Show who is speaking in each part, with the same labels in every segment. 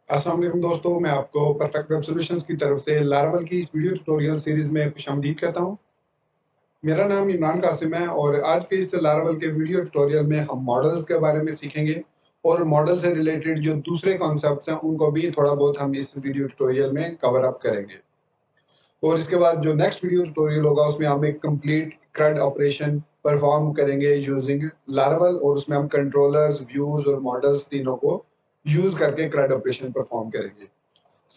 Speaker 1: अस्सलाम वालेकुम दोस्तों, मैं आपको परफेक्ट वेब सॉल्यूशंस की तरफ से लारावल की इस वीडियो ट्यूटोरियल सीरीज में खुशामदीद कहता हूं। मेरा नाम इमरान कासिम है और आज के इस लारावल के वीडियो ट्यूटोरियल में हम मॉडल्स के बारे में सीखेंगे और मॉडल से रिलेटेड जो दूसरे कॉन्सेप्ट्स हैं उनको भी थोड़ा बहुत हम इस वीडियो ट्यूटोरियल में कवर अप करेंगे। और इसके बाद जो नेक्स्ट वीडियो ट्यूटोरियल होगा उसमें हम एक कंप्लीट CRUD ऑपरेशन परफॉर्म करेंगे यूजिंग लारावल और उसमें हम कंट्रोलर्स, व्यूज और मॉडल्स तीनों को यूज करके CRUD ऑपरेशन परफॉर्म करेंगे।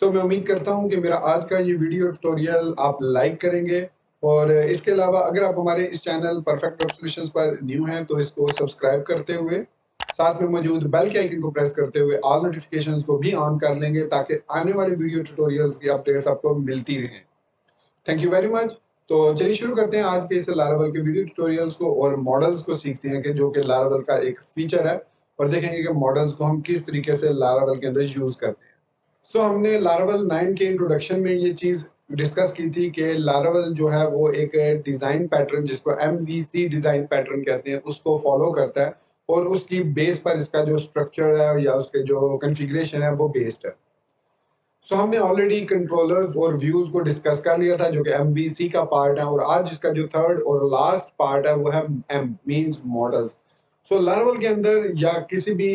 Speaker 1: मैं उम्मीद करता हूं कि मेरा आज का ये वीडियो ट्यूटोरियल आप लाइक करेंगे और इसके अलावा अगर आप हमारे इस चैनल परफेक्ट वेब सॉल्यूशंस पर न्यू हैं तो इसको सब्सक्राइब करते हुए साथ में मौजूद बेल के आइकन को प्रेस करते हुए ऑल नोटिफिकेशंस को भी ऑन कर लेंगे ताकि आने वाले वीडियो ट्यूटोरियल्स की अपडेट्स आपको मिलती रहें। Thank you very much. तो चलिए शुरू करते हैं आज के इस लारावल के वीडियो ट्यूटोरियल्स को और मॉडल्स को सीखते हैं कि जो कि लारावल का एक फीचर है और देखेंगे कि मॉडल्स को हम किस तरीके से लारावल के अंदर यूज करते हैं। हमने लारावल 9 के इंट्रोडक्शन में ये चीज डिस्कस की थी कि लारावल जो है वो एक डिजाइन पैटर्न जिसको MVC डिजाइन पैटर्न कहते हैं उसको फॉलो करता है और उसकी बेस पर इसका जो स्ट्रक्चर है या उसके जो कॉन्फ़िगरेशन है वो बेस्ड है। हमने ऑलरेडी कंट्रोलर्स और व्यूज को डिस्कस कर लिया था जो कि MVC का पार्ट है और आज इसका जो थर्ड और लास्ट पार्ट है वो है M मींस मॉडल्स। लारावल के अंदर या किसी भी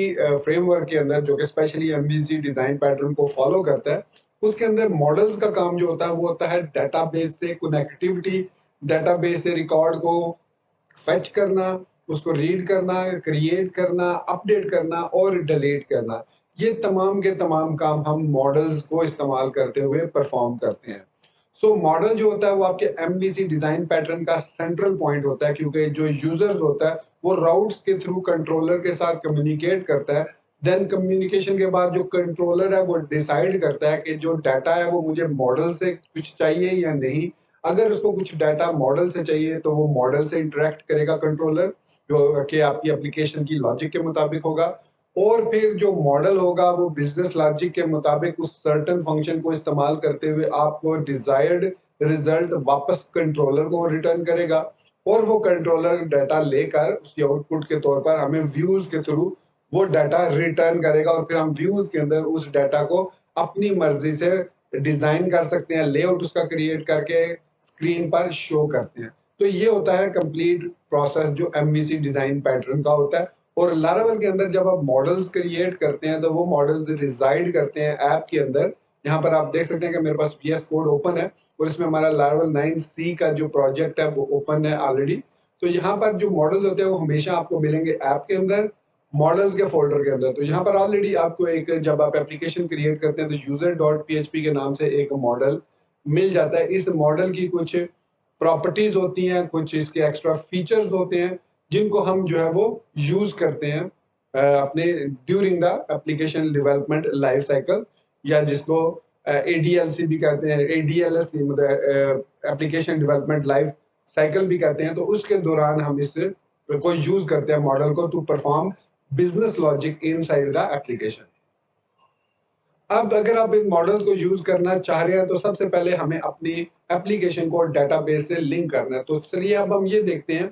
Speaker 1: फ्रेमवर्क के अंदर जो कि स्पेशली MVC डिजाइन पैटर्न को फॉलो करता है उसके अंदर मॉडल्स का काम जो होता है वो होता है डेटाबेस से कनेक्टिविटी, डेटाबेस से रिकॉर्ड को फेच करना, उसको रीड करना, क्रिएट करना, अपडेट करना और डिलीट करना। ये तमाम के तमाम काम हम मॉडल्स को इस्तेमाल करते हुए परफॉर्म करते हैं। मॉडल जो होता है वो आपके MVC डिजाइन पैटर्न का सेंट्रल पॉइंट होता है क्योंकि जो यूजर्स होता है वो राउट्स के थ्रू कंट्रोलर के साथ कम्युनिकेट करता है। देन कम्युनिकेशन के बाद जो कंट्रोलर है वो डिसाइड करता है कि जो डाटा है वो मुझे मॉडल से कुछ चाहिए या नहीं। अगर उसको कुछ डाटा मॉडल से चाहिए तो वो मॉडल से इंटरेक्ट करेगा कंट्रोलर जो कि आपकी एप्लीकेशन की लॉजिक के मुताबिक होगा और फिर जो मॉडल होगा वो बिजनेस लॉजिक के मुताबिक उस सर्टेन फंक्शन को इस्तेमाल करते हुए आपको डिजायर्ड रिजल्ट वापस कंट्रोलर को रिटर्न करेगा और वो कंट्रोलर डाटा लेकर उसके आउटपुट के तौर पर हमें व्यूज के थ्रू वो डाटा रिटर्न करेगा और फिर हम व्यूज के अंदर उस डाटा को अपनी मर्जी से डिजाइन कर सकते हैं, लेआउट उसका क्रिएट करके स्क्रीन पर शो करते हैं। तो ये होता है कंप्लीट प्रोसेस जो MVC डिजाइन पैटर्न का होता है। और लारावल के अंदर जब आप मॉडल्स क्रिएट करते हैं तो वो मॉडल्स रिजाइड करते हैं ऐप के अंदर। यहाँ पर आप देख सकते हैं कि मेरे पास VS कोड ओपन है और इसमें हमारा लारावल 9C का जो प्रोजेक्ट है वो ओपन है ऑलरेडी। तो यहाँ पर जो मॉडल्स होते हैं वो हमेशा आपको मिलेंगे ऐप के अंदर, मॉडल्स के फोल्डर के अंदर। तो यहाँ पर ऑलरेडी आपको एक जब आप एप्लीकेशन क्रिएट करते हैं तो user.php के नाम से एक मॉडल मिल जाता है। इस मॉडल की कुछ प्रॉपर्टीज होती हैं, कुछ इसके एक्स्ट्रा फीचर्स होते हैं जिनको हम जो है वो यूज करते हैं अपने during the application development life cycle या जिसको ADLC भी कहते हैं, ADLS मतलब एप्लीकेशन डेवलपमेंट लाइफ साइकिल भी कहते हैं। तो उसके दौरान हम इस को यूज करते हैं मॉडल को to perform business logic inside the application. अब अगर आप इन मॉडल को यूज करना चाह रहे हैं तो सबसे पहले हमें अपनी एप्लीकेशन को डेटाबेस से लिंक करना है। तो चलिए अब हम ये देखते हैं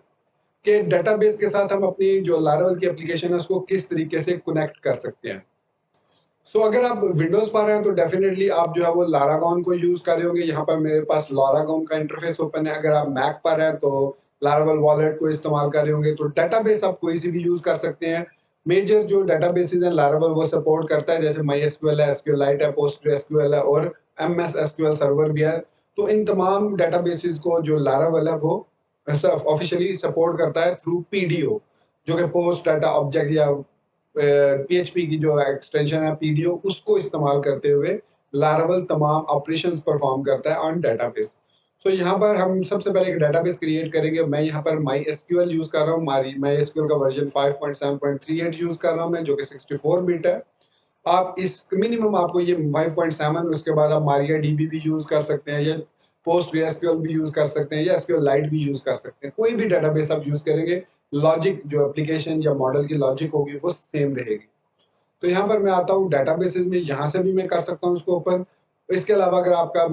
Speaker 1: कि डेटाबेस के साथ हम अपनी जो लारावल की एप्लीकेशन है उसको किस तरीके से कनेक्ट कर सकते हैं। अगर आप विंडोज पर हैं तो डेफिनेटली आप जो है वो लारागॉन को यूज कर रहे होंगे। यहाँ पर मेरे पास लारागॉन का इंटरफेस ओपन है। अगर आप मैक पर हैं तो लारावल वॉलेट को इस्तेमाल कर रहे होंगे। तो डेटाबेस आप कोई सी भी यूज कर सकते हैं। मेजर जो डेटाबेसेस हैं लारावल वो सपोर्ट करता है, जैसे MySQL है, SQLite है, PostgreSQL है और MS SQL सर्वर भी है। तो इन तमाम डेटाबेसेस को जो लारावल है वो ऑफिशियली सपोर्ट करता है थ्रू PDO जो कि पोस्ट डाटा ऑब्जेक्ट या PHP की जो एक्सटेंशन है PDO उसको इस्तेमाल करते हुए लारावल तमाम ऑपरेशंस परफॉर्म करता है ऑन डेटाबेस। यहाँ पर हम सबसे पहले एक डेटाबेस क्रिएट करेंगे। मैं यहाँ पर MySQL यूज कर रहा हूँ। MySQL का वर्जन 5.7.38 यूज कर रहा हूँ मैं, जो कि 64 बिट है। आप इस मिनिमम आपको ये 5.7 उसके बाद आप MariaDB भी यूज कर सकते हैं या PostgreSQL भी यूज कर सकते हैं या SQLite भी यूज कर सकते हैं। कोई भी डेटाबेस आप यूज करेंगे, लॉजिक जो एप्लीकेशन या मॉडल की लॉजिक होगी वो सेम रहेगी। तो यहाँ पर मैं आता हूँ डेटाबेसेस में, यहाँ से भी मैं कर सकता हूँ उसको ओपन। इसके अलावा अगर आपका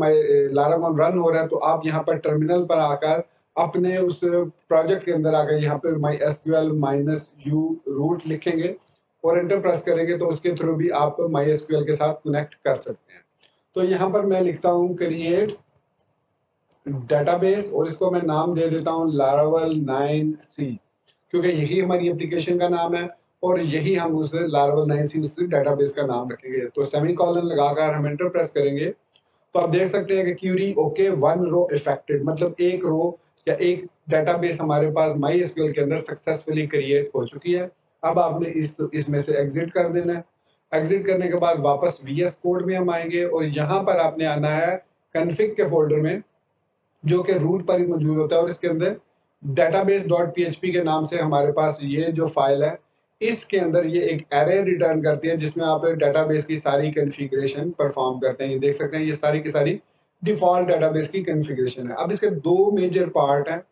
Speaker 1: लारागॉन रन हो रहा है तो आप यहाँ पर टर्मिनल पर आकर अपने उस प्रोजेक्ट के अंदर आकर यहाँ पर MySQL -u रूट लिखेंगे और एंटर प्रेस करेंगे तो उसके थ्रू भी आप MySQL के साथ कनेक्ट कर सकते हैं। तो यहाँ पर मैं लिखता हूँ क्रिएट डेटाबेस और इसको मैं नाम दे देता हूँ Laravel 9C, क्योंकि यही हमारी एप्लीकेशन का नाम है और यही हम उस Laravel 9C उस डेटाबेस का नाम रखेंगे। तो सेमीकोलन लगाकर हम एंटर प्रेस करेंगे तो आप देख सकते हैं कि क्यूरी ओके 1 रो इफेक्टेड, मतलब एक रो या एक डेटाबेस हमारे पास MySQL के अंदर सक्सेसफुली क्रिएट हो चुकी है। अब आपने इसमें से एग्जिट कर देना है। एग्जिट करने के बाद वापस VS कोड में हम आएंगे और यहाँ पर आपने आना है कॉन्फ़िग के फोल्डर में, जो कि रूट पर ही मौजूद होता है और इसके अंदर database.php के नाम से हमारे पास ये जो फाइल है, इसके अंदर ये एक एरे रिटर्न करती है जिसमें आप डेटाबेस की सारी कॉन्फ़िगरेशन परफॉर्म करते हैं। ये देख सकते हैं ये सारी की सारी डिफ़ॉल्ट डेटाबेस की कॉन्फ़िगरेशन है। अब इसके 2 मेजर पार्ट हैं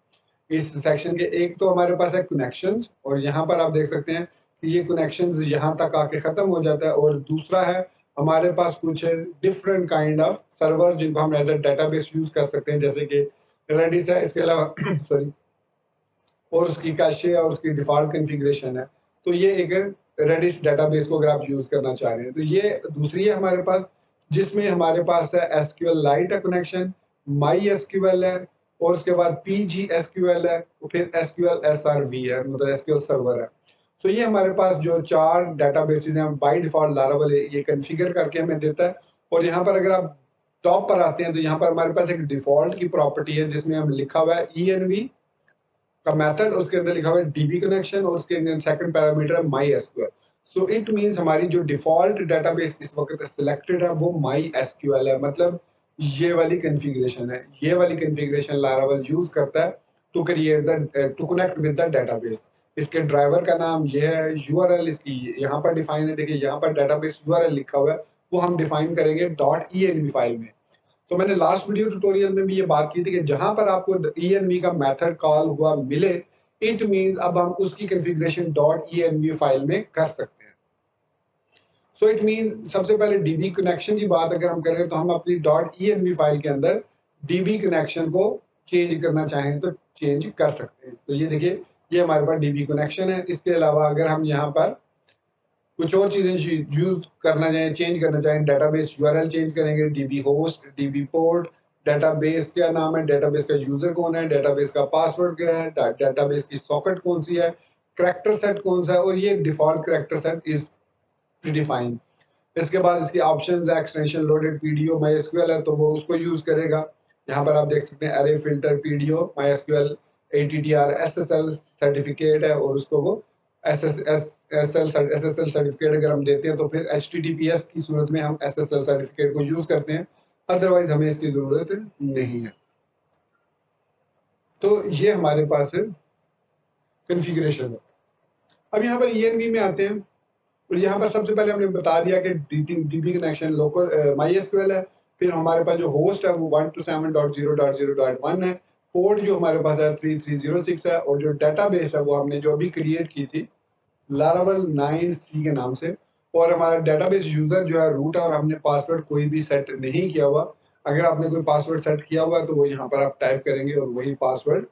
Speaker 1: इस सेक्शन के। एक तो हमारे पास है कनेक्शंस और यहाँ पर आप देख सकते हैं कि ये कनेक्शंस यहाँ तक आके ख़त्म हो जाता है, और दूसरा है हमारे पास कुछ डिफरेंट काइंड ऑफ सर्वर जिनको हम एज अ डेटाबेस यूज़ कर सकते हैं, जैसे कि रेडिस है, इसके अलावा सॉरी, और उसकी कैशे और उसकी डिफ़ॉल्ट कॉन्फ़िगरेशन है। तो ये एक रेडिस डेटाबेस को अगर आप यूज़ करना चाह रहे हैं तो ये दूसरी है हमारे पास, जिसमें हमारे पास है SQLite है कनेक्शन, MySQL है और उसके बाद PGSQL है और फिर SQL SRV है, मतलब SQL सर्वर है। तो ये हमारे पास जो 4 डेटाबेसेस हैं बाय डिफ़ॉल्ट Laravel ये कॉन्फ़िगर करके हमें देता है। और यहाँ पर अगर आप टॉप पर आते हैं तो यहाँ पर हमारे पास एक डिफ़ॉल्ट की प्रॉपर्टी है जिसमें हम लिखा हुआ है env का मेथड, उसके अंदर लिखा हुआ है DB कनेक्शन और उसके अंदर सेकंड पैरामीटर है MySQL। सो इट मींस हमारी जो डिफ़ॉल्ट डेटाबेस इस वक्त सिलेक्टेड है वो MySQL है, मतलब ये वाली कॉन्फ़िगरेशन है। ये वाली कॉन्फ़िगरेशन Laravel यूज़ करता है to create the to connect with the database. इसके ड्राइवर का नाम ये है, URL इसकी यहाँ पर डिफाइन है, देखिए यहाँ पर डेटाबेस URL लिखा हुआ है, वो हम डिफाइन करेंगे .env फाइल में। तो मैंने लास्ट वीडियो ट्यूटोरियल में भी ये बात की थी कि जहां पर आपको env का मेथड कॉल हुआ मिले, इट मींस अब हम उसकी कॉन्फ़िगरेशन .env फाइल में कर सकते हैं। सो इट मींस सबसे पहले DB कनेक्शन की बात अगर हम करें तो हम अपनी .env फाइल के अंदर DB कनेक्शन को चेंज करना चाहें तो चेंज कर सकते हैं। तो ये देखिए ये हमारे पास DB कनेक्शन है। इसके अलावा अगर हम यहाँ पर कुछ और चीजें यूज करना चाहें, चेंज करना चाहें, डेटाबेस URL चेंज करेंगे, DB host, DB port, database क्या नाम है, डेटाबेस का यूजर कौन है, डेटाबेस का पासवर्ड क्या है, डेटाबेस की सॉकेट कौन सी है, करैक्टर सेट कौन सा है, और ये default character set is predefined. इसके बाद इसकी ऑप्शंस है, एक्सटेंशन लोडेड PDO MySQL है तो वो उसको यूज करेगा। यहाँ पर आप देख सकते हैं array filter PDO MySQL ATTR SSL certificate है और उसको वो SSL सर्टिफिकेट अगर हम देते हैं तो फिर HTTPS की सूरत में हम SSL सर्टिफिकेट को यूज करते हैं, अदरवाइज हमें इसकी जरूरत नहीं है। तो ये हमारे पास है कॉन्फ़िगरेशन। अब यहाँ पर env में आते हैं और यहाँ पर सबसे पहले हमने बता दिया कि DB कनेक्शन लोकल MySQL है, फिर हमारे पास जो होस्ट है वो 127.0.0.1 है, पोर्ट जो हमारे पास है 3306 है, और जो डेटाबेस है वो हमने जो अभी क्रिएट की थी Laravel 9C के नाम से, और हमारा डेटाबेस यूजर जो है रूट है और हमने पासवर्ड कोई भी सेट नहीं किया हुआ। अगर आपने कोई पासवर्ड सेट किया हुआ है तो वो यहाँ पर आप टाइप करेंगे और वही पासवर्ड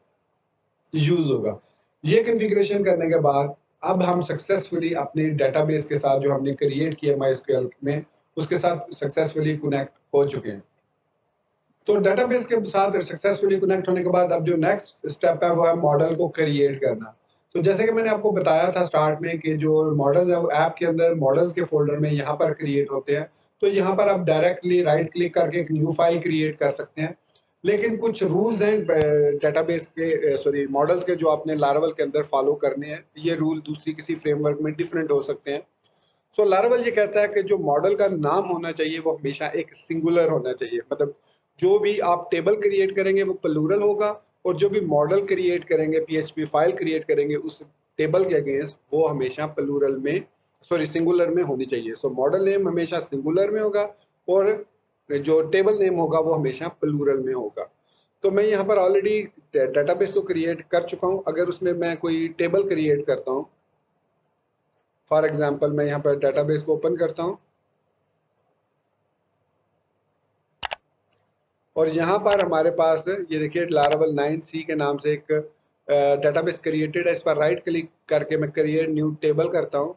Speaker 1: यूज होगा। ये कॉन्फ़िगरेशन करने के बाद अब हम सक्सेसफुली अपने डेटाबेस के साथ जो हमने क्रिएट किया MySQL में उसके साथ सक्सेसफुली कनेक्ट हो चुके हैं। तो डेटाबेस के साथ सक्सेसफुली कनेक्ट होने के बाद अब जो नेक्स्ट स्टेप है वो है मॉडल को क्रिएट करना। तो जैसे कि मैंने आपको बताया था स्टार्ट में कि जो मॉडल है वो ऐप के अंदर मॉडल्स के फोल्डर में यहाँ पर क्रिएट होते हैं। तो यहाँ पर आप डायरेक्टली राइट क्लिक करके एक न्यू फाइल क्रिएट कर सकते हैं, लेकिन कुछ रूल्स हैं डेटाबेस के सॉरी मॉडल्स के जो आपने Laravel के अंदर फॉलो करने हैं। ये रूल दूसरी किसी फ्रेमवर्क में डिफरेंट हो सकते हैं। सो Laravel ये कहता है कि जो मॉडल का नाम होना चाहिए वो हमेशा एक सिंगुलर होना चाहिए, मतलब जो भी आप टेबल क्रिएट करेंगे वो प्लूरल होगा, और जो भी मॉडल क्रिएट करेंगे PHP फाइल क्रिएट करेंगे उस टेबल के अगेंस्ट वो हमेशा प्लूरल में सॉरी सिंगुलर में होनी चाहिए। सो मॉडल नेम हमेशा सिंगुलर में होगा और जो टेबल नेम होगा वो हमेशा प्लूरल में होगा। तो मैं यहाँ पर ऑलरेडी डेटाबेस को क्रिएट कर चुका हूँ। अगर उसमें मैं कोई टेबल क्रिएट करता हूँ, फॉर एग्जाम्पल मैं यहाँ पर डेटाबेस को ओपन करता हूँ और यहाँ पर हमारे पास ये देखिए Laravel 9C के नाम से एक डेटाबेस क्रिएटेड है। इस पर राइट क्लिक करके मैं क्रिएट न्यू टेबल करता हूँ।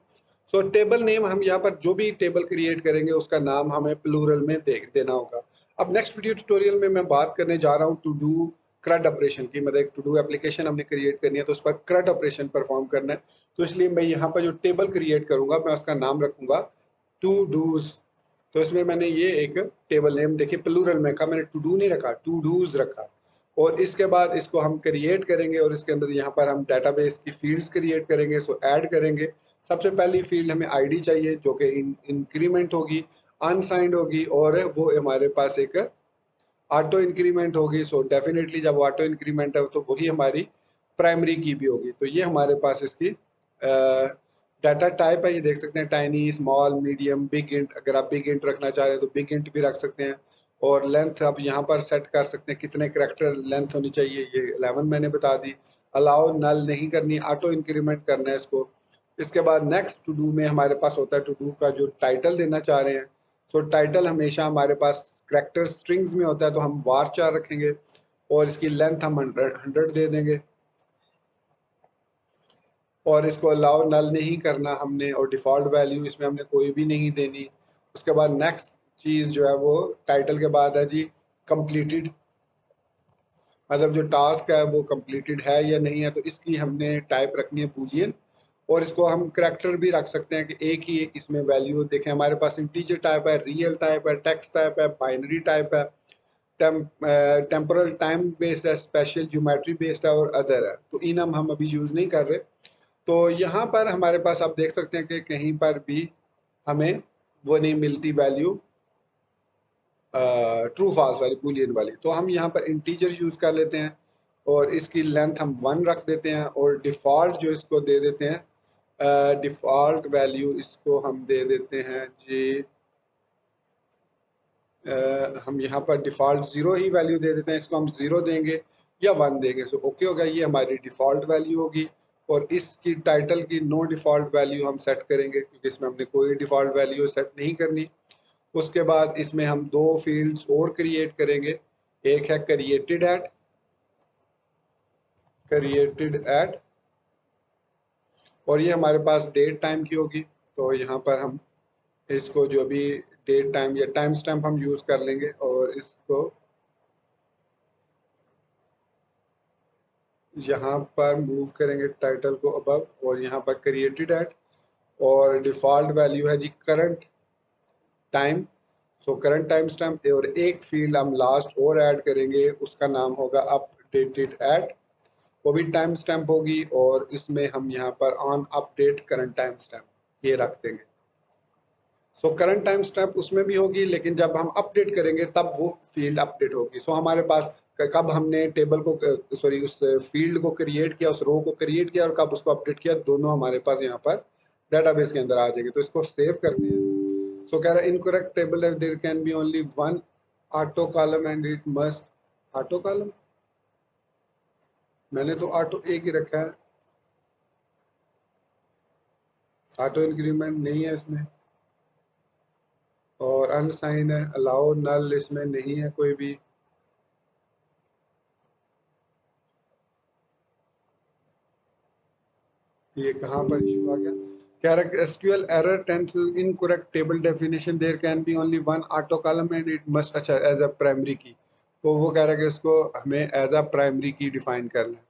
Speaker 1: सो टेबल नेम हम यहाँ पर जो भी टेबल क्रिएट करेंगे उसका नाम हमें प्लूरल में देना होगा। अब नेक्स्ट वीडियो ट्यूटोरियल में मैं बात करने जा रहा हूँ टू डू CRUD ऑपरेशन की। मतलब एक टू डू एप्लीकेशन हमने क्रिएट करनी है तो उस पर CRUD ऑपरेशन परफॉर्म करना है। तो इसलिए मैं यहाँ पर जो टेबल क्रिएट करूंगा मैं उसका नाम रखूंगा टू डूज। तो इसमें मैंने ये एक टेबल नेम देखिए प्लूरल में रखा, मैंने टू डू नहीं रखा, टू डूज रखा। और इसके बाद इसको हम क्रिएट करेंगे और इसके अंदर यहाँ पर हम डाटाबेस की फील्ड्स क्रिएट करेंगे, सो ऐड करेंगे। सबसे पहली फील्ड हमें आईडी चाहिए जो कि इंक्रीमेंट होगी, अनसाइंड होगी और वो हमारे पास एक ऑटो इंक्रीमेंट होगी। सो डेफिनेटली जब ऑटो इंक्रीमेंट है तो वही हमारी प्राइमरी की भी होगी। तो ये हमारे पास इसकी डाटा टाइप है, ये देख सकते हैं tiny, small, medium, big int. अगर आप बिग इंट रखना चाह रहे हैं तो बिग इंट भी रख सकते हैं। और लेंथ आप यहाँ पर सेट कर सकते हैं कितने करैक्टर लेंथ होनी चाहिए, ये 11 मैंने बता दी। अलाउ नल नहीं करनी, ऑटो इंक्रीमेंट करना है इसको। इसके बाद नेक्स्ट टू डू में हमारे पास होता है टू डू का जो टाइटल देना चाह रहे हैं। सो टाइटल हमेशा हमारे पास करैक्टर स्ट्रिंग्स में होता है तो हम var रखेंगे और इसकी लेंथ हम 100 दे देंगे। और इसको अलाउ नल नहीं करना हमने और डिफ़ॉल्ट वैल्यू इसमें हमने कोई भी नहीं देनी। उसके बाद नेक्स्ट चीज़ जो है वो टाइटल के बाद है जी कंप्लीटेड, मतलब जो टास्क है वो कंप्लीटेड है या नहीं है। तो इसकी हमने टाइप रखनी है बूलियन। और इसको हम करैक्टर भी रख सकते हैं कि एक ही इसमें वैल्यू देखें। हमारे पास इंटीजर टाइप है, रियल टाइप है, टेक्स्ट टाइप है, बाइनरी टाइप है, टेम्पोरल टाइम बेस्ड है, स्पेशल ज्योमेट्री बेस्ड है और अदर है। तो इन हम अभी यूज़ नहीं कर रहे। तो यहाँ पर हमारे पास आप देख सकते हैं कि कहीं पर भी हमें वो नहीं मिलती वैल्यू ट्रू फॉल्स वाली, बूलियन वाली। तो हम यहाँ पर इंटीजर यूज़ कर लेते हैं और इसकी लेंथ हम 1 रख देते हैं और डिफ़ॉल्ट जो इसको दे देते हैं, डिफ़ॉल्ट वैल्यू इसको हम दे देते हैं जी, हम यहाँ पर डिफ़ॉल्ट 0 ही वैल्यू दे देते हैं। इसको हम 0 देंगे या 1 देंगे, सो ओके होगा, ये हमारी डिफ़ॉल्ट वैल्यू होगी। और इसकी टाइटल की नो डिफ़ॉल्ट वैल्यू हम सेट करेंगे क्योंकि इसमें हमने कोई डिफ़ॉल्ट वैल्यू सेट नहीं करनी। उसके बाद इसमें हम 2 फील्ड्स और क्रिएट करेंगे। एक है क्रिएटेड एट और ये हमारे पास डेट टाइम की होगी। तो यहाँ पर हम इसको जो भी डेट टाइम या टाइम स्टैम्प हम यूज़ कर लेंगे और इसको यहाँ पर मूव करेंगे टाइटल को अबव और यहाँ पर क्रिएटेड एट और डिफ़ॉल्ट वैल्यू है जी current time. So current time stamp और एक फील्ड हम लास्ट और ऐड करेंगे, उसका नाम होगा अपडेटेड एट, वो भी टाइम स्टैम्प होगी। और इसमें हम यहाँ पर on update current time stamp ये रख देंगे। सो करंट टाइम स्टैम्प उसमें भी होगी लेकिन जब हम अपडेट करेंगे तब वो फील्ड अपडेट होगी। सो हमारे पास कब हमने टेबल को सॉरी उस फील्ड को क्रिएट किया, उस रो को क्रिएट किया और कब उसको अपडेट किया, दोनों हमारे पास यहाँ पर डाटाबेस के अंदर आ जाएंगे। तो इसको सेव करते हैं। सो कह रहा है इनकरेक्ट टेबल है, there can be only one auto column and it must auto column, मैंने तो ऑटो एक ही रखा है, ऑटो इंक्रीमेंट नहीं है इसमें और अनसाइन है, अलाउ नल इसमें नहीं है कोई भी। ये कहाँ पर इशू आ गया, कह रहा है SQL error 10th incorrect table definition, there can be only one auto column and it must, अच्छा एज अ प्राइमरी की। तो वो कह रहा है कि इसको हमें as a primary key define करना है।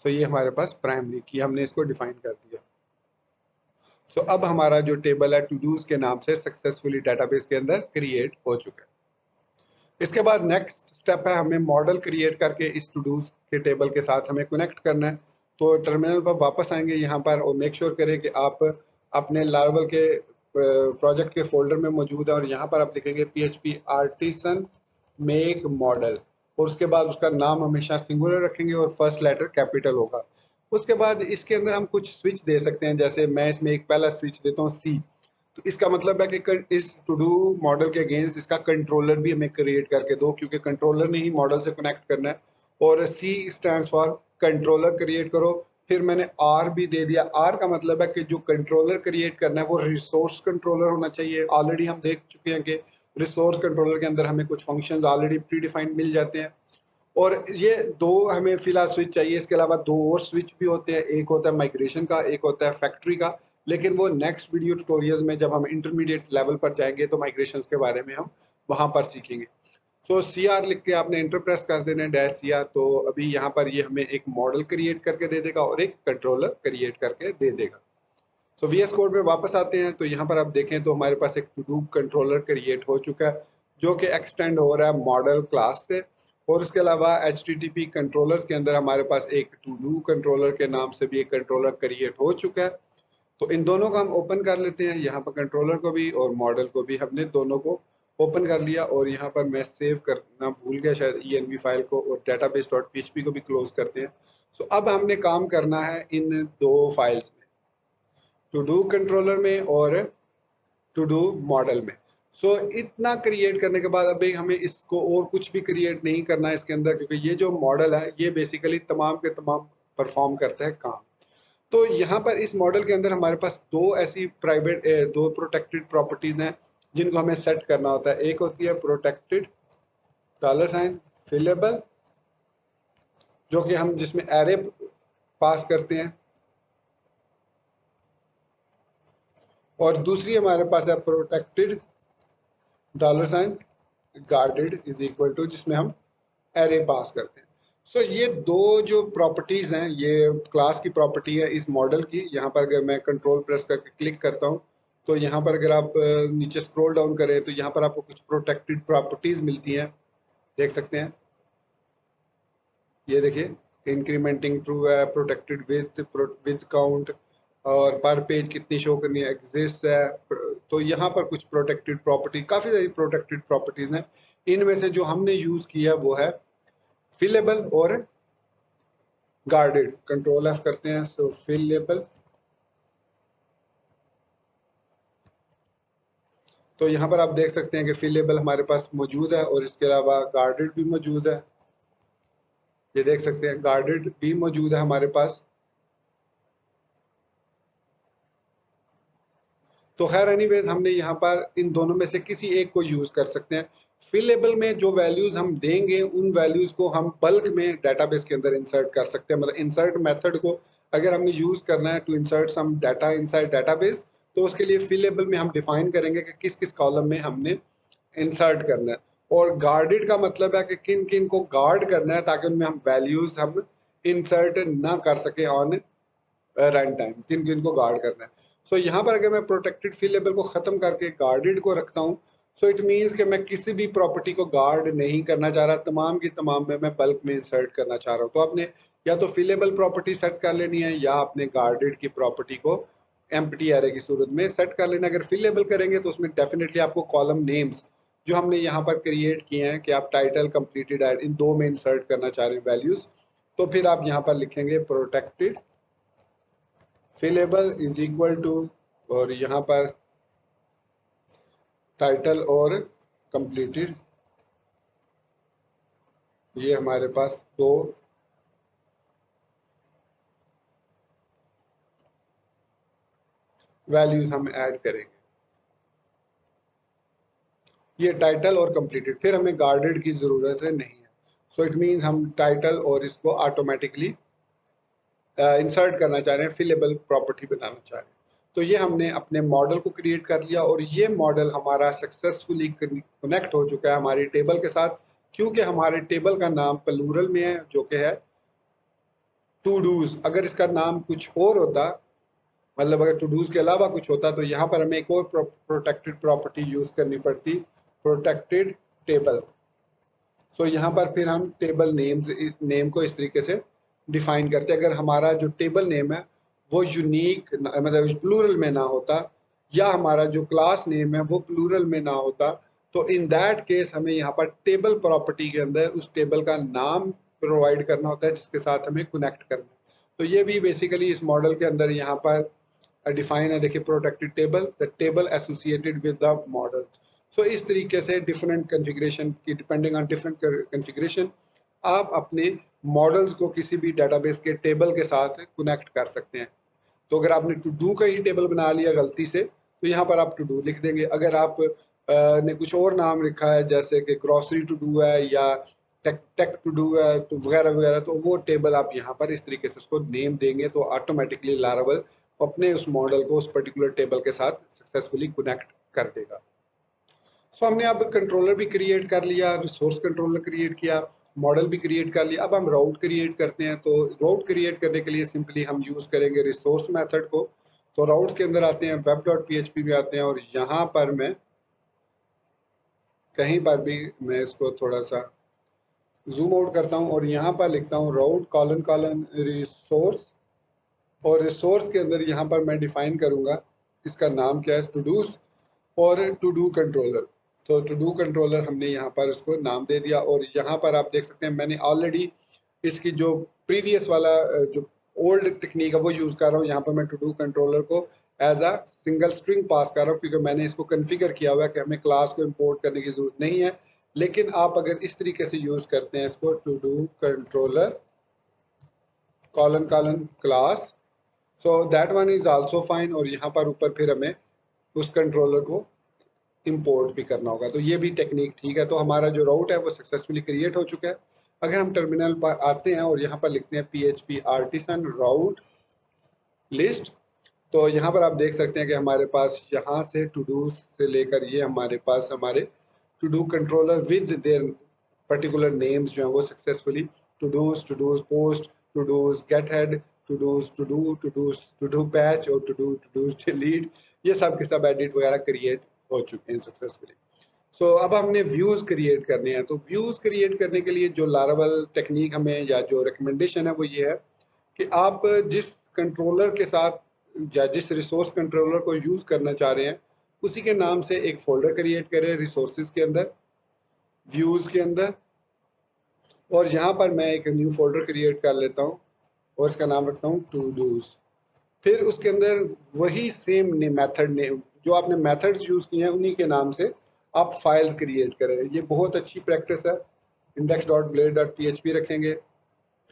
Speaker 1: सो ये हमारे पास प्राइमरी की हमने इसको डिफाइन कर दिया। सो अब हमारा जो टेबल है टू डूज के नाम से सक्सेसफुली डाटाबेस के अंदर क्रिएट हो चुका है। इसके बाद नेक्स्ट स्टेप है हमें मॉडल क्रिएट करके इस टू डूज के टेबल के साथ हमें कनेक्ट करना है। तो टर्मिनल पर वापस आएंगे यहाँ पर और मेक श्योर करें कि आप अपने लार्वल के प्रोजेक्ट के फोल्डर में मौजूद है और यहाँ पर आप लिखेंगे PHP आर्टिसन मेक मॉडल और उसके बाद उसका नाम हमेशा सिंगुलर रखेंगे और फर्स्ट लेटर कैपिटल होगा। उसके बाद इसके अंदर हम कुछ स्विच दे सकते हैं, जैसे मैं इसमें एक पहला स्विच देता हूँ C। तो इसका मतलब है कि इस टू डू मॉडल के अगेंस्ट इसका कंट्रोलर भी हमें क्रिएट करके दो क्योंकि कंट्रोलर ने ही मॉडल से कनेक्ट करना है। और C stands for controller create करो। फिर मैंने R भी दे दिया। R का मतलब है कि जो कंट्रोलर क्रिएट करना है वो रिसोर्स कंट्रोलर होना चाहिए। ऑलरेडी हम देख चुके हैं कि रिसोर्स कंट्रोलर के अंदर हमें कुछ फंक्शंस ऑलरेडी प्री डिफाइंड मिल जाते हैं। और ये दो हमें फिलहाल स्विच चाहिए, इसके अलावा दो और स्विच भी होते हैं, एक होता है माइग्रेशन का, एक होता है फैक्ट्री का। लेकिन वो नेक्स्ट वीडियो ट्यूटोरियल में जब हम इंटरमीडिएट लेवल पर जाएंगे तो माइग्रेशंस के बारे में हम वहाँ पर सीखेंगे। सो सी आर लिख के आपने इंटर प्रेस कर देना है, डैश सी आर। तो अभी यहाँ पर ये हमें एक मॉडल क्रिएट करके दे देगा और एक कंट्रोलर क्रिएट करके दे देगा। सो वी एस कोड में वापस आते हैं तो यहाँ पर आप देखें तो हमारे पास एक टू डू कंट्रोलर क्रिएट हो चुका है जो कि एक्सटेंड हो रहा है मॉडल क्लास से। और उसके अलावा H T T P controller के अंदर हमारे पास एक टू डू कंट्रोलर के नाम से भी एक कंट्रोलर क्रिएट हो चुका है। तो इन दोनों को हम ओपन कर लेते हैं, यहाँ पर कंट्रोलर को भी और मॉडल को भी हमने दोनों को ओपन कर लिया। और यहाँ पर मैं सेव करना भूल गया शायद ENV फाइल को, और database.php को भी क्लोज करते हैं। सो अब हमने काम करना है इन दो फाइल्स में, टू डू कंट्रोलर में और टू डू मॉडल में। सो इतना क्रिएट करने के बाद अभी हमें इसको और कुछ भी क्रिएट नहीं करना है इसके अंदर, क्योंकि ये जो मॉडल है ये बेसिकली तमाम के तमाम परफॉर्म करता है काम। तो यहाँ पर इस मॉडल के अंदर हमारे पास दो ऐसी प्राइवेट दो प्रोटेक्टेड प्रॉपर्टीज हैं जिनको हमें सेट करना होता है। एक होती है प्रोटेक्टेड $, फिलेबल, जो कि हम जिसमें एरे पास करते हैं, और दूसरी हमारे पास है protected $, guarded is equal to, जिसमें हम एरे पास करते हैं। सो ये दो जो प्रॉपर्टीज हैं ये क्लास की प्रॉपर्टी है इस मॉडल की। यहाँ पर अगर मैं कंट्रोल प्रेस करके क्लिक करता हूँ तो यहाँ पर अगर आप नीचे स्क्रॉल डाउन करें तो यहाँ पर आपको कुछ प्रोटेक्टेड प्रॉपर्टीज मिलती हैं, देख सकते हैं। ये देखिए, इंक्रीमेंटिंग ट्रू है, प्रोटेक्टेड विद काउंट, और पर पेज कितनी शो करनी है, एग्जिस्ट है। तो यहाँ पर कुछ प्रोटेक्टेड प्रॉपर्टी, काफ़ी सारी प्रोटेक्टेड प्रॉपर्टीज हैं। इनमें से जो हमने यूज़ किया वो है फिलेबल और गार्डेड। कंट्रोल एफ करते हैं, सो फिलेबल। तो यहाँ पर आप देख सकते हैं कि फिलेबल हमारे पास मौजूद है और इसके अलावा गार्डेड भी मौजूद है। ये देख सकते हैं गार्डेड भी मौजूद है हमारे पास। तो खैर एनीवेज हमने यहाँ पर इन दोनों में से किसी एक को यूज कर सकते हैं। फिलेबल में जो वैल्यूज हम देंगे उन वैल्यूज को हम बल्क में डाटाबेस के अंदर इंसर्ट कर सकते हैं। मतलब इंसर्ट मेथड को अगर हमें यूज करना है to insert some data inside database, तो उसके लिए फिलेबल में हम डिफाइन करेंगे कि किस किस कॉलम में हमने इंसर्ट करना है। और गार्डेड का मतलब है कि किन किन को गार्ड करना है ताकि उनमें हम वैल्यूज हम इंसर्ट ना कर सके ऑन रन टाइम, किन किन को गार्ड करना है। सो यहाँ पर अगर मैं प्रोटेक्टेड फिलेबल को ख़त्म करके गार्डेड को रखता हूँ, सो इट मीन्स कि मैं किसी भी प्रॉपर्टी को गार्ड नहीं करना चाह रहा, तमाम की तमाम में मैं बल्क में इंसर्ट करना चाह रहा हूँ। तो आपने या तो फिलेबल प्रॉपर्टी सेट कर लेनी है या आपने गार्डेड की प्रॉपर्टी को एम्प्टी एरे की सूरत में सेट कर लेना। अगर फिलेबल करेंगे तो उसमें डेफिनेटली आपको कॉलम नेम्स जो हमने यहाँ पर क्रिएट किए हैं कि आप टाइटल, कंप्लीटेड, ऐड, इन दो में इंसर्ट करना चाह रहे हैं वैल्यूज़, तो फिर आप यहाँ पर लिखेंगे protected fillable is equal to, और यहाँ पर टाइटल और कंप्लीटेड, ये हमारे पास दो वैल्यूज हम ऐड करेंगे, ये टाइटल और कंप्लीटेड। फिर हमें गार्डेड की ज़रूरत है नहीं है। सो इट मीन्स हम टाइटल और इसको ऑटोमेटिकली इंसर्ट करना चाह रहे हैं, फिलेबल प्रॉपर्टी बनाना चाह रहे हैं। तो ये हमने अपने मॉडल को क्रिएट कर लिया और ये मॉडल हमारा सक्सेसफुली कनेक्ट हो चुका है हमारी टेबल के साथ, क्योंकि हमारे टेबल का नाम प्लूरल में है जो कि है टू डूज। अगर इसका नाम कुछ और होता, मतलब अगर टू डूज के अलावा कुछ होता, तो यहाँ पर हमें एक और प्रोटेक्टेड प्रॉपर्टी यूज करनी पड़ती, प्रोटेक्टेड टेबल। सो यहाँ पर फिर हम टेबल नेम को इस तरीके से डिफाइन करते हैं। अगर हमारा जो टेबल नेम है वो यूनिक, मतलब प्लूरल में ना होता, या हमारा जो क्लास नेम है वो प्लूरल में ना होता, तो इन दैट केस हमें यहाँ पर टेबल प्रॉपर्टी के अंदर उस टेबल का नाम प्रोवाइड करना होता है जिसके साथ हमें कनेक्ट करना है। तो ये भी बेसिकली इस मॉडल के अंदर यहाँ पर डिफाइन है। देखिए, protected table, the table associated with the model. So इस तरीके से डिफरेंट कन्फिग्रेशन की, डिपेंडिंग ऑन डिफरेंट कन्फिग्रेशन, आप अपने मॉडल्स को किसी भी डाटाबेस के टेबल के साथ कनेक्ट कर सकते हैं। तो अगर आपने टू डू का ही टेबल बना लिया गलती से, तो यहाँ पर आप टू डू लिख देंगे। अगर आप ने कुछ और नाम लिखा है जैसे कि ग्रॉसरी टू डू है या टेक टू डू है, तो वगैरह वगैरह, तो वो टेबल आप यहाँ पर इस तरीके से उसको नेम देंगे तो ऑटोमेटिकली लारावल अपने उस मॉडल को उस पर्टिकुलर टेबल के साथ सक्सेसफुली कनेक्ट कर देगा। सो हमने अब कंट्रोलर भी क्रिएट कर लिया, रिसोर्स कंट्रोलर क्रिएट किया, मॉडल भी क्रिएट कर लिया। अब हम राउट क्रिएट करते हैं। तो राउट क्रिएट करने के लिए सिंपली हम यूज़ करेंगे रिसोर्स मेथड को। तो राउट के अंदर आते हैं, web.php में आते हैं, और यहाँ पर मैं कहीं पर भी मैं इसको थोड़ा सा जूम आउट करता हूँ और यहाँ पर लिखता हूँ राउट कॉलन कॉलन रिसोर्स। और रिसोर्स के अंदर यहाँ पर मैं डिफाइन करूँगा इसका नाम क्या है, टू डूज और टू डू कंट्रोलर। तो टू डू कंट्रोलर हमने यहाँ पर इसको नाम दे दिया। और यहाँ पर आप देख सकते हैं मैंने ऑलरेडी इसकी जो प्रीवियस वाला जो ओल्ड टेक्निक है वो यूज़ कर रहा हूँ। यहाँ पर मैं टू डू कंट्रोलर को as a single string pass कर रहा हूँ, क्योंकि मैंने इसको कन्फिगर किया हुआ है कि हमें क्लास को इम्पोर्ट करने की ज़रूरत नहीं है। लेकिन आप अगर इस तरीके से यूज़ करते हैं इसको, to do controller colon colon class, so that one is also fine. और यहाँ पर ऊपर फिर हमें उस कंट्रोलर को इंपोर्ट भी करना होगा। तो ये भी टेक्निक ठीक है। तो हमारा जो राउट है वो सक्सेसफुली क्रिएट हो चुका है। अगर हम टर्मिनल पर आते हैं और यहाँ पर लिखते हैं PHP आर्टिसन राउट लिस्ट, तो यहाँ पर आप देख सकते हैं कि हमारे पास यहाँ से टू डू से लेकर ये हमारे पास हमारे to do controller with their particular names जो हैं वो successfully to dos post, to dos get head, to do patch और टू डूज डिलीट, ये सब के सब एडिट वगैरह क्रिएट हो चुके हैं सक्सेसफुली। सो अब हमने व्यूज़ क्रिएट करने हैं। तो व्यूज़ क्रिएट करने के लिए जो लारावल टेक्निक हमें या जो रिकमेंडेशन है वो ये है कि आप जिस कंट्रोलर के साथ या जिस रिसोर्स कंट्रोलर को यूज़ करना चाह रहे हैं उसी के नाम से एक फ़ोल्डर क्रिएट करें रिसोर्सेज के अंदर, व्यूज़ के अंदर। और यहाँ पर मैं एक न्यू फोल्डर क्रिएट कर लेता हूँ और इसका नाम रखता हूँ टू डूज। फिर उसके अंदर वही सेम मेथड नेम जो आपने मेथड्स यूज़ किए हैं उन्हीं के नाम से आप फाइल क्रिएट करें। ये बहुत अच्छी प्रैक्टिस है। index.blade.php रखेंगे,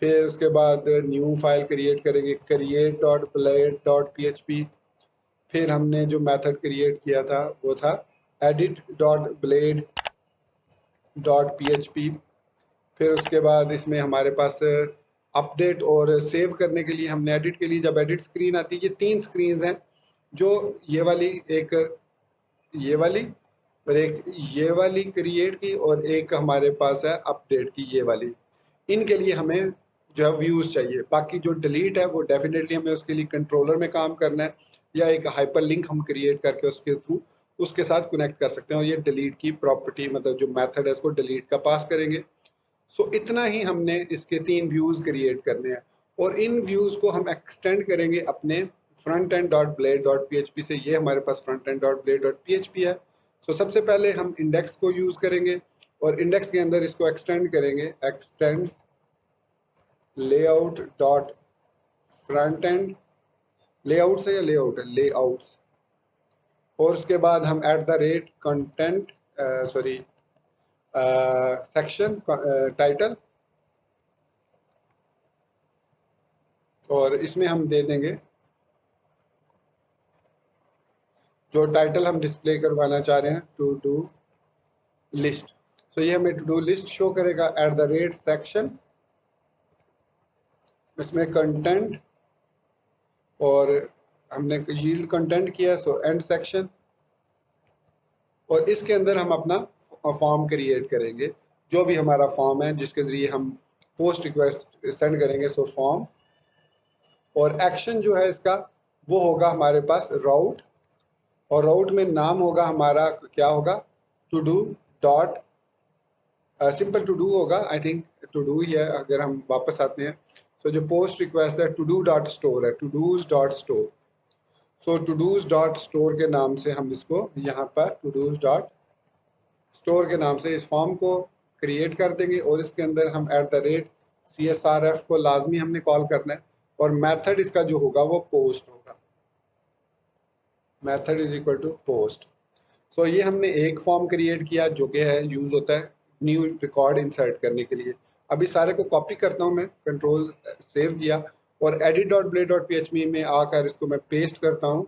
Speaker 1: फिर उसके बाद न्यू फाइल क्रिएट करेंगे create.blade.php। फिर हमने जो मेथड क्रिएट किया था वो था edit.blade.php। फिर उसके बाद इसमें हमारे पास अपडेट और सेव करने के लिए हमने एडिट के लिए जब एडिट स्क्रीन आती है, ये 3 स्क्रीन्स हैं, जो ये वाली, एक ये वाली और एक ये वाली क्रिएट की, और एक हमारे पास है अपडेट की ये वाली। इनके लिए हमें जो है व्यूज़ चाहिए। बाकी जो डिलीट है वो डेफिनेटली हमें उसके लिए कंट्रोलर में काम करना है या एक हाइपर लिंक हम क्रिएट करके उसके थ्रू उसके साथ कनेक्ट कर सकते हैं। और ये डिलीट की प्रॉपर्टी मतलब जो मेथड है इसको डिलीट का पास करेंगे। सो इतना ही हमने इसके 3 व्यूज़ क्रिएट करने हैं और इन व्यूज़ को हम एक्सटेंड करेंगे अपने front end dot blade dot PHP से। ये हमारे पास front end dot blade dot PHP है। सो सबसे पहले हम इंडेक्स को यूज़ करेंगे और इंडेक्स के अंदर इसको एक्सटेंड करेंगे, extend layout dot front end, layout से या लेआउट है लेआउट्स। और उसके बाद हम at the rate content sorry section title, और इसमें हम दे देंगे जो टाइटल हम डिस्प्ले करवाना चाह रहे हैं टू डू लिस्ट। तो ये हमें टू डू लिस्ट शो करेगा एट द रेट सेक्शन, इसमें कंटेंट और हमने यील्ड कंटेंट किया सो एंड सेक्शन। और इसके अंदर हम अपना फॉर्म क्रिएट करेंगे, जो भी हमारा फॉर्म है जिसके ज़रिए हम पोस्ट रिक्वेस्ट सेंड करेंगे, सो फॉर्म। और एक्शन जो है इसका वो होगा हमारे पास राउट, और राउट में नाम होगा हमारा क्या होगा, to do dot simple to do होगा, आई थिंक टू डू ही है। अगर हम वापस आते हैं तो जो पोस्ट रिक्वेस्ट है टू डू डॉट स्टोर है, to dos dot store. So to dos dot store के नाम से हम इसको यहाँ पर टू डूज डॉट स्टोर के नाम से इस फॉर्म को क्रिएट कर देंगे। और इसके अंदर हम एट द रेट CSRF को लाजमी हमने कॉल करना है और मेथड इसका जो होगा वो पोस्ट होगा, method is equal to post. So ये हमने एक फॉर्म क्रिएट किया जो कि है यूज़ होता है न्यू रिकॉर्ड इंसर्ट करने के लिए। अभी सारे को कॉपी करता हूँ मैं, कंट्रोल सेव किया और edit.blade.php में आकर इसको मैं पेस्ट करता हूँ।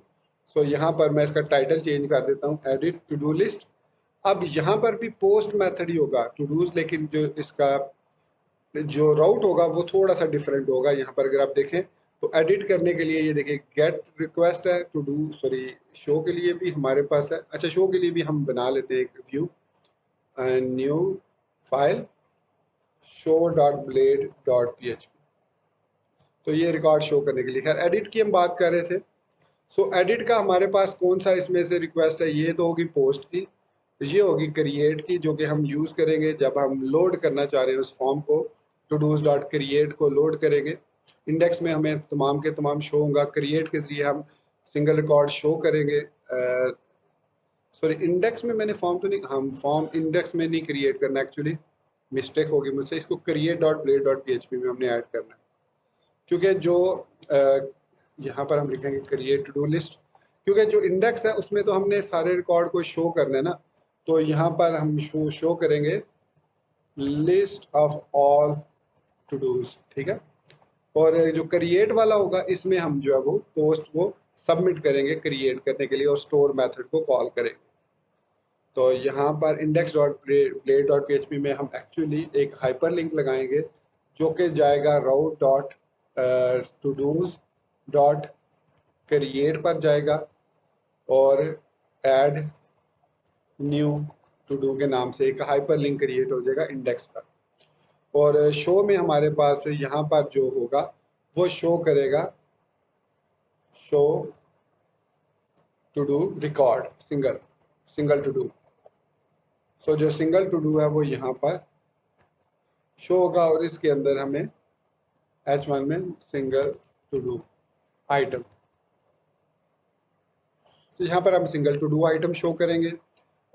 Speaker 1: सो यहाँ पर मैं इसका टाइटल चेंज कर देता हूँ, एडिट टू डू लिस्ट। अब यहाँ पर भी पोस्ट मेथड ही होगा टू डूज, लेकिन जो इसका जो राउट होगा वो थोड़ा सा डिफरेंट होगा। यहाँ पर अगर आप देखें तो एडिट करने के लिए ये देखिए गेट रिक्वेस्ट है, टू डू सॉरी शो के लिए भी हमारे पास है। अच्छा, शो के लिए भी हम बना लेते हैं एक व्यू, न्यू फाइल show.blade.php। तो ये रिकॉर्ड शो करने के लिए, खैर एडिट की हम बात कर रहे थे। सो एडिट का हमारे पास कौन सा इसमें से रिक्वेस्ट है, ये तो होगी पोस्ट की, ये होगी क्रिएट की, जो कि हम यूज़ करेंगे जब हम लोड करना चाह रहे हैं उस फॉर्म को। टू डूज डॉट क्रिएट को लोड करेंगे, इंडेक्स में हमें तमाम के तमाम शो होगा, क्रिएट के ज़रिए हम सिंगल रिकॉर्ड शो करेंगे। सॉरी इंडेक्स में मैंने फॉर्म तो नहीं, हम फॉर्म इंडेक्स में नहीं क्रिएट करना, एक्चुअली मिस्टेक होगी मुझसे, इसको create dot blade dot P H P में हमने ऐड करना है। क्योंकि जो यहाँ पर हम लिखेंगे क्रिएट टू डू लिस्ट, क्योंकि जो इंडेक्स है उसमें तो हमने सारे रिकॉर्ड को शो करना है ना, तो यहाँ पर हम शो करेंगे list of all to dos, ठीक है। और जो क्रिएट वाला होगा इसमें हम जो है वो पोस्ट को सबमिट करेंगे क्रिएट करने के लिए और स्टोर मेथड को कॉल करेंगे। तो यहाँ पर index dot blade dot P H P में हम एक्चुअली एक हाइपर लिंक लगाएंगे जो कि जाएगा route dot to dos dot create पर जाएगा और ऐड न्यू टू डू के नाम से एक हाइपर लिंक क्रिएट हो जाएगा इंडेक्स पर। और शो में हमारे पास यहाँ पर जो होगा वो शो करेगा show todo record single to do. So जो सिंगल टू डू है वो यहाँ पर शो होगा और इसके अंदर हमें H1 में सिंगल टू डू आइटम, तो यहाँ पर हम single to do item show करेंगे।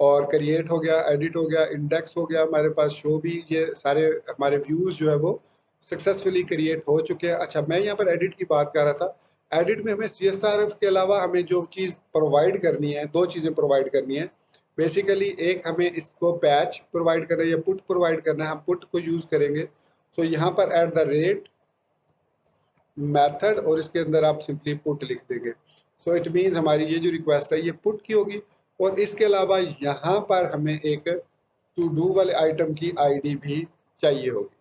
Speaker 1: और क्रिएट हो गया, एडिट हो गया, इंडेक्स हो गया हमारे पास, शो भी, ये सारे हमारे व्यूज़ जो है वो सक्सेसफुली क्रिएट हो चुके हैं। अच्छा, मैं यहाँ पर एडिट की बात कर रहा था। एडिट में हमें CSRF के अलावा हमें जो चीज़ प्रोवाइड करनी है, दो चीज़ें प्रोवाइड करनी है बेसिकली। एक हमें इसको पैच प्रोवाइड करना है या पुट प्रोवाइड करना है, हम पुट को यूज़ करेंगे। तो यहाँ पर एट द रेट मेथड और इसके अंदर आप सिंपली पुट लिख देंगे। सो इट मीन्स हमारी ये जो रिक्वेस्ट है ये पुट की होगी। और इसके अलावा यहाँ पर हमें एक टू डू वाले आइटम की आईडी भी चाहिए होगी।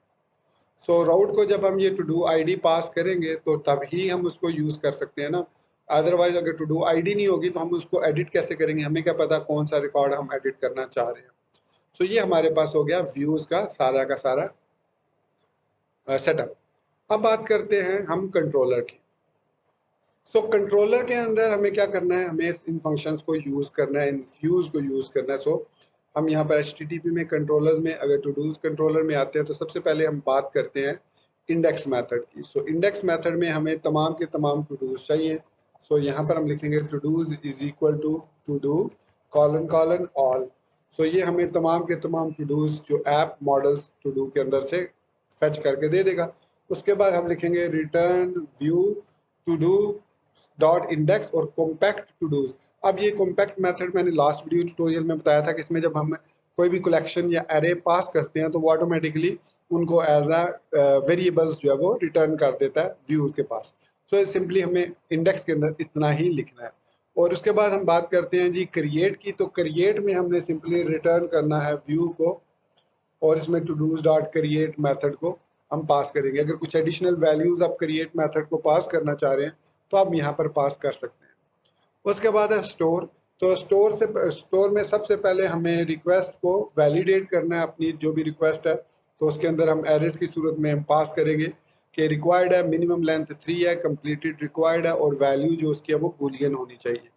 Speaker 1: सो राउट को जब हम ये टू डू आईडी पास करेंगे तो तभी हम उसको यूज़ कर सकते हैं ना, अदरवाइज अगर टू डू आईडी नहीं होगी तो हम उसको एडिट कैसे करेंगे, हमें क्या पता कौन सा रिकॉर्ड हम एडिट करना चाह रहे हैं। सो ये हमारे पास हो गया व्यूज़ का सारा सेटअप। अब बात करते हैं हम कंट्रोलर की। सो कंट्रोलर के अंदर हमें क्या करना है, हमें इन फंक्शंस को यूज़ करना है, इन व्यूज़ को यूज़ करना है। सो हम यहाँ पर HTTP में कंट्रोलर्स में अगर टू डूज कंट्रोलर में आते हैं तो सबसे पहले हम बात करते हैं इंडेक्स मेथड की। सो इंडेक्स मेथड में हमें तमाम के तमाम टू डूज चाहिए। सो यहाँ पर हम लिखेंगे to dos is equal todo colon colon all. So ये हमें तमाम के तमाम टू डूज जो ऐप मॉडल्स टू डू के अंदर से फेच करके दे देगा। उसके बाद हम लिखेंगे return view to do dot index और कॉम्पैक्ट टू डूज। अब ये कॉम्पैक्ट मेथड मैंने लास्ट वीडियो ट्यूटोरियल में बताया था कि इसमें जब हम कोई भी कलेक्शन या एरे पास करते हैं तो वो ऑटोमेटिकली उनको एज अ वेरिएबल्स जो है वो रिटर्न कर देता है व्यू के पास। सो सिंपली हमें इंडेक्स के अंदर इतना ही लिखना है। और उसके बाद हम बात करते हैं जी क्रिएट की। तो क्रिएट में हमने सिंपली रिटर्न करना है व्यू को और इसमें to dos dot create method को हम पास करेंगे। अगर कुछ एडिशनल वैल्यूज़ आप क्रिएट मैथड को पास करना चाह रहे हैं तो आप यहाँ पर पास कर सकते हैं। उसके बाद है स्टोर। तो स्टोर में सबसे पहले हमें रिक्वेस्ट को वैलिडेट करना है, अपनी जो भी रिक्वेस्ट है। तो उसके अंदर हम एरेज की सूरत में हम पास करेंगे कि रिक्वायर्ड है, मिनिमम लेंथ 3 है, कंप्लीटेड रिक्वायर्ड है और वैल्यू जो उसकी है वो बूलियन होनी चाहिए।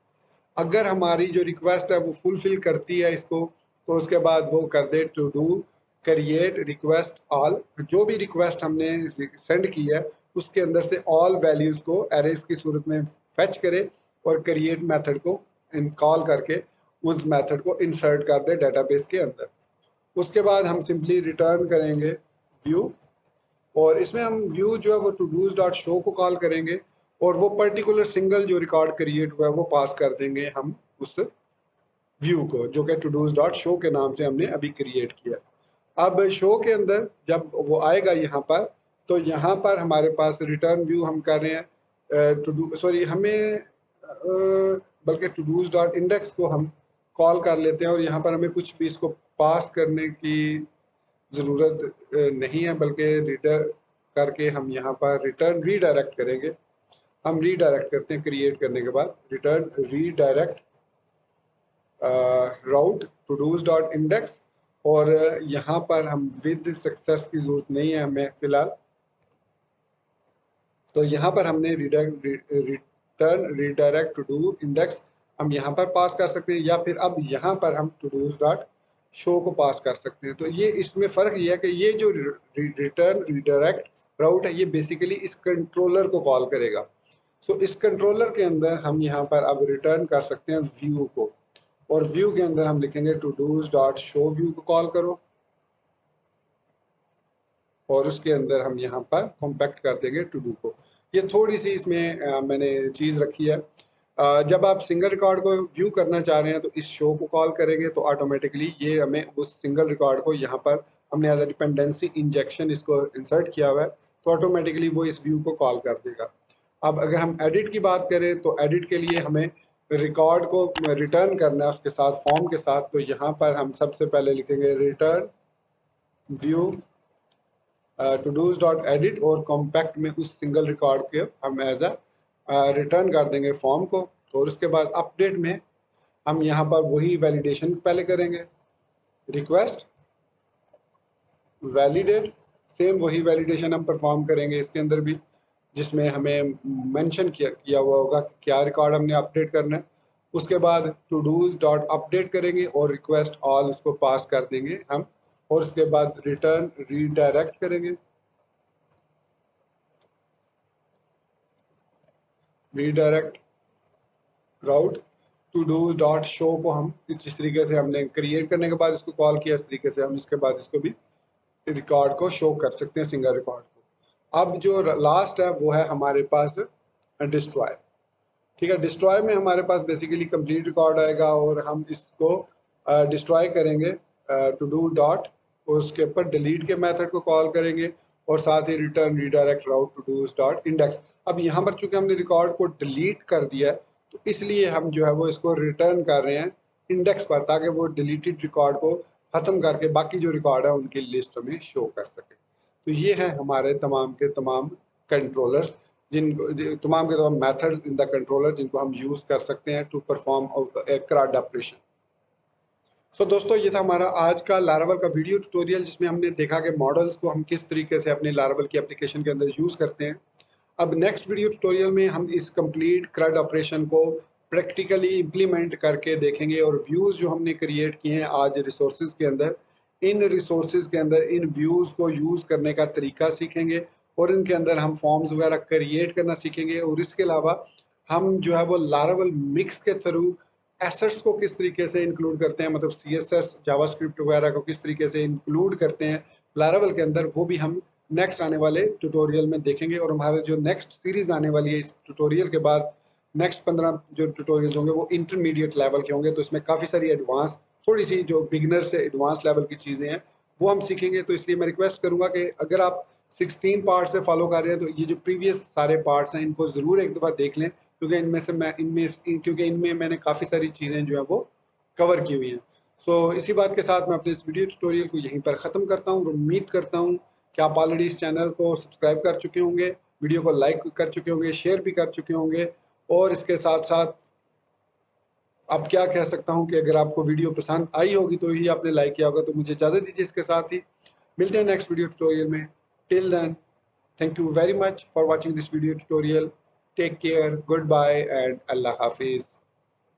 Speaker 1: अगर हमारी जो रिक्वेस्ट है वो फुलफिल करती है इसको तो उसके बाद वो कर दे todo create request all. जो भी रिक्वेस्ट हमने सेंड की है उसके अंदर से ऑल वैल्यूज़ को एरेज की सूरत में फेच करे और क्रिएट मेथड को कॉल करके उस मेथड को इंसर्ट कर दे डेटाबेस के अंदर। उसके बाद हम सिंपली रिटर्न करेंगे व्यू और इसमें हम व्यू जो है वो टू डूज डॉट शो को कॉल करेंगे और वो पर्टिकुलर सिंगल जो रिकॉर्ड क्रिएट हुआ है वो पास कर देंगे हम उस व्यू को, जो कि टू डूज डॉट शो के नाम से हमने अभी क्रिएट किया। अब शो के अंदर जब वो आएगा यहाँ पर तो यहाँ पर हमारे पास रिटर्न व्यू हम कर रहे हैं टू डू सॉरी हमें बल्कि टू डूज डॉट इंडेक्स को हम कॉल कर लेते हैं और यहाँ पर हमें कुछ भी इसको पास करने की ज़रूरत नहीं है, बल्कि रिटर्न करके हम यहाँ पर रिटर्न रीडायरेक्ट करेंगे हम रीडायरेक्ट करते हैं क्रिएट करने के बाद, return redirect route to dos dot index, और यहाँ पर हम विद सक्सेस की जरूरत नहीं है हमें फिलहाल, तो यहाँ पर हमने return redirect to do index हम यहाँ पर पास कर सकते हैं, या फिर अब यहाँ पर हम टू डूज डॉट शो को पास कर सकते हैं। तो ये इसमें फ़र्क ये है कि ये जो रिटर्न रीडायरेक्ट राउट है ये बेसिकली इस कंट्रोलर को कॉल करेगा। सो इस कंट्रोलर के अंदर हम यहाँ पर अब रिटर्न कर सकते हैं व्यू को, और व्यू के अंदर हम लिखेंगे to dos dot show view को कॉल करो, और उसके अंदर हम यहाँ पर कॉम्पैक्ट कर देंगे टू डू को। ये थोड़ी सी इसमें मैंने चीज़ रखी है। जब आप सिंगल रिकॉर्ड को व्यू करना चाह रहे हैं तो इस शो को कॉल करेंगे तो ऑटोमेटिकली ये हमें उस सिंगल रिकॉर्ड को यहाँ पर हमने एज अ डिपेंडेंसी इंजेक्शन इसको इंसर्ट किया हुआ है, तो ऑटोमेटिकली वो इस व्यू को कॉल कर देगा। अब अगर हम एडिट की बात करें तो एडिट के लिए हमें रिकॉर्ड को रिटर्न करना है उसके साथ फॉर्म के साथ, तो यहाँ पर हम सबसे पहले लिखेंगे return view to dos dot edit, और कॉम्पैक्ट में उस सिंगल रिकॉर्ड के हम एज अ रिटर्न कर देंगे फॉर्म को। और उसके बाद अपडेट में हम यहाँ पर वही वैलिडेशन पहले करेंगे, रिक्वेस्ट वैलिडेट, सेम वही वैलिडेशन हम परफॉर्म करेंगे इसके अंदर भी, जिसमें हमें मेंशन किया हुआ होगा कि क्या रिकॉर्ड हमने अपडेट करना है। उसके बाद टू डूज डॉट अपडेट करेंगे और रिक्वेस्ट ऑल उसको पास कर देंगे हम, और उसके बाद रिटर्न रीडायरेक्ट करेंगे, redirect route to do dot show को हम जिस तरीके से हमने क्रिएट करने के बाद इसको कॉल किया, इस तरीके से हम इसके बाद इसको भी रिकॉर्ड को शो कर सकते हैं सिंगल रिकॉर्ड को। अब जो लास्ट है वो है हमारे पास डिस्ट्रॉय। ठीक है, डिस्ट्रॉय में हमारे पास बेसिकली कंप्लीट रिकॉर्ड आएगा और हम इसको डिस्ट्रॉय करेंगे टू डू डॉट, उसके ऊपर डिलीट के मेथड को कॉल करेंगे, और साथ ही return redirect route to do dot index. अब यहाँ पर चूंकि हमने रिकॉर्ड को डिलीट कर दिया है तो इसलिए हम जो है वो इसको रिटर्न कर रहे हैं इंडेक्स पर, ताकि वो डिलीटेड रिकॉर्ड को ख़त्म करके बाकी जो रिकॉर्ड है उनकी लिस्ट हमें शो कर सके। तो ये है हमारे तमाम के तमाम कंट्रोलर्स, जिनको तमाम के तमाम मेथड्स इन द कंट्रोलर जिनको हम यूज़ कर सकते हैं to perform a CRUD operation. So दोस्तों, ये था हमारा आज का लारावल का वीडियो ट्यूटोरियल, जिसमें हमने देखा कि मॉडल्स को हम किस तरीके से अपने लारावल की एप्लीकेशन के अंदर यूज़ करते हैं। अब नेक्स्ट वीडियो ट्यूटोरियल में हम इस कंप्लीट CRUD ऑपरेशन को प्रैक्टिकली इम्प्लीमेंट करके देखेंगे, और व्यूज़ जो हमने क्रिएट किए हैं आज रिसोर्सेज के अंदर, इन रिसोर्सेज के अंदर इन व्यूज़ को यूज़ करने का तरीका सीखेंगे, और इनके अंदर हम फॉर्म्स वगैरह क्रिएट करना सीखेंगे। और इसके अलावा हम जो है वो लारावल मिक्स के थ्रू एसेट्स को किस तरीके से इंक्लूड करते हैं, मतलब CSS जावास्क्रिप्ट वगैरह को किस तरीके से इंक्लूड करते हैं लारावल के अंदर, वो भी हम नेक्स्ट आने वाले ट्यूटोरियल में देखेंगे। और हमारे जो नेक्स्ट सीरीज आने वाली है इस ट्यूटोरियल के बाद, नेक्स्ट 15 जो ट्यूटोरियल होंगे वो इंटरमीडिएट लेवल के होंगे, तो इसमें काफ़ी सारी एडवांस, थोड़ी सी जो बिगिनर से एडवांस लेवल की चीज़ें हैं वो हम सीखेंगे। तो इसलिए मैं रिक्वेस्ट करूँगा कि अगर आप 16 पार्ट से फॉलो कर रहे हैं तो ये जो प्रीवियस सारे पार्ट्स हैं इनको ज़रूर एक दफ़ा देख लें, क्योंकि इनमें मैंने काफ़ी सारी चीज़ें जो है वो कवर की हुई हैं। सो इसी बात के साथ मैं अपने इस वीडियो ट्यूटोरियल को यहीं पर ख़त्म करता हूँ, और उम्मीद करता हूँ कि आप ऑलरेडी इस चैनल को सब्सक्राइब कर चुके होंगे, वीडियो को लाइक कर चुके होंगे, शेयर भी कर चुके होंगे, और इसके साथ साथ अब क्या कह सकता हूँ कि अगर आपको वीडियो पसंद आई होगी तो ही आपने लाइक किया होगा। तो मुझे इजाज़त दीजिए, इसके साथ ही मिलते हैं नेक्स्ट वीडियो ट्यूटोरियल में। Till then, thank you very much for watching this video tutorial. Take care, goodbye, and Allah Hafiz.